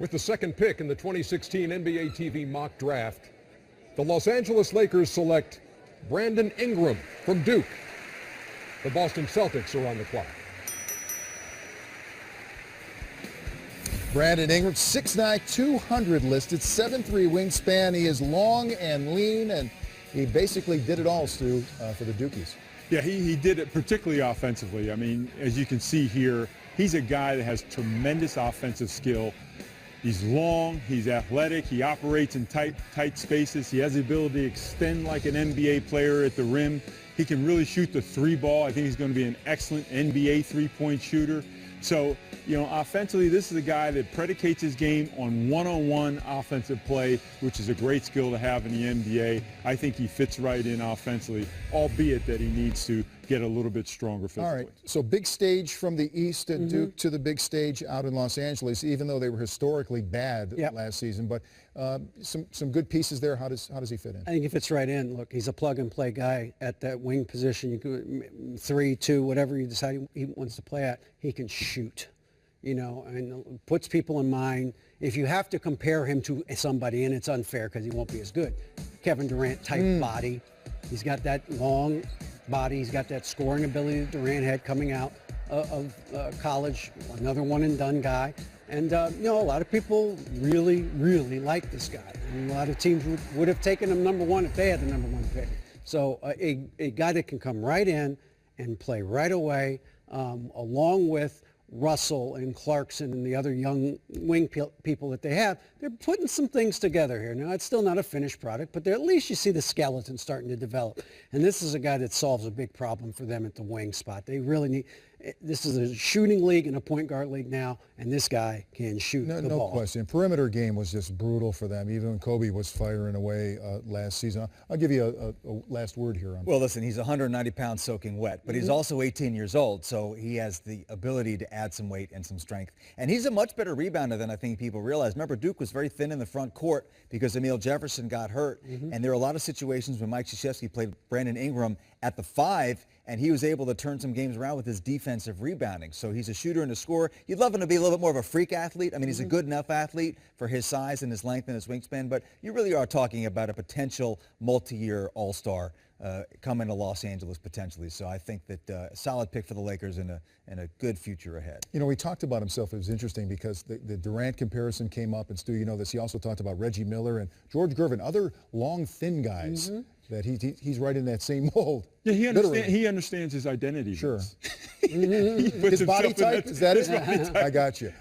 With the second pick in the 2016 NBA TV mock draft, the Los Angeles Lakers select Brandon Ingram from Duke. The Boston Celtics are on the clock. Brandon Ingram, 6'9", 200 listed, 7'3" wingspan. He is long and lean, and he basically did it all, Stu, for the Dukies. Yeah, he did it particularly offensively. I mean, as you can see here, he's a guy that has tremendous offensive skill. He's long, he's athletic, he operates in tight spaces. He has the ability to extend like an NBA player at the rim. He can really shoot the three ball. I think he's going to be an excellent NBA three-point shooter. So, you know, offensively, this is a guy that predicates his game on one-on-one offensive play, which is a great skill to have in the NBA. I think he fits right in offensively, albeit that he needs to get a little bit stronger physically. All right, so big stage from the East at Duke to the big stage out in Los Angeles, even though they were historically bad last season. But some good pieces there. How does he fit in? I think he fits right in. Look, he's a plug-and-play guy at that wing position. You could 3, 2, whatever you decide he wants to play at, he can shoot. You know, and puts people in mind. If you have to compare him to somebody, and it's unfair because he won't be as good, Kevin Durant type body. He's got that long body. He's got that scoring ability that Durant had coming out of college. Another one-and-done guy. And, you know, a lot of people really, really like this guy. And a lot of teams would have taken him number one if they had the number one pick. So a guy that can come right in and play right away, along with Russell and Clarkson and the other young wing people that they have, they're putting some things together here. Now, it's still not a finished product, but at least you see the skeleton starting to develop. And this is a guy that solves a big problem for them at the wing spot. They really need – this is a shooting league and a point guard league now, and this guy can shoot the ball. No question. Perimeter game was just brutal for them, even when Kobe was firing away last season. I'll give you a last word here. Well, listen, he's 190 pounds soaking wet, but he's also 18 years old, so he has the ability to add some weight and some strength. And he's a much better rebounder than I think people realize. Remember, Duke was very thin in the front court because Emil Jefferson got hurt, and there were a lot of situations when Mike Krzyzewski played Brandon Ingram at the 5, and he was able to turn some games around with his defensive rebounding. So he's a shooter and a scorer. You'd love him to be a little bit more of a freak athlete. I mean, he's a good enough athlete for his size and his length and his wingspan, but you really are talking about a potential multi-year all-star coming to Los Angeles potentially. So I think that a solid pick for the Lakers and a good future ahead. You know, he talked about himself. It was interesting because the Durant comparison came up, and Stu, you know this. He also talked about Reggie Miller and George Gervin, other long, thin guys. That he's right in that same mold. Yeah, he understands his identity. Sure. He puts His body type, is that it? His body type. I got you.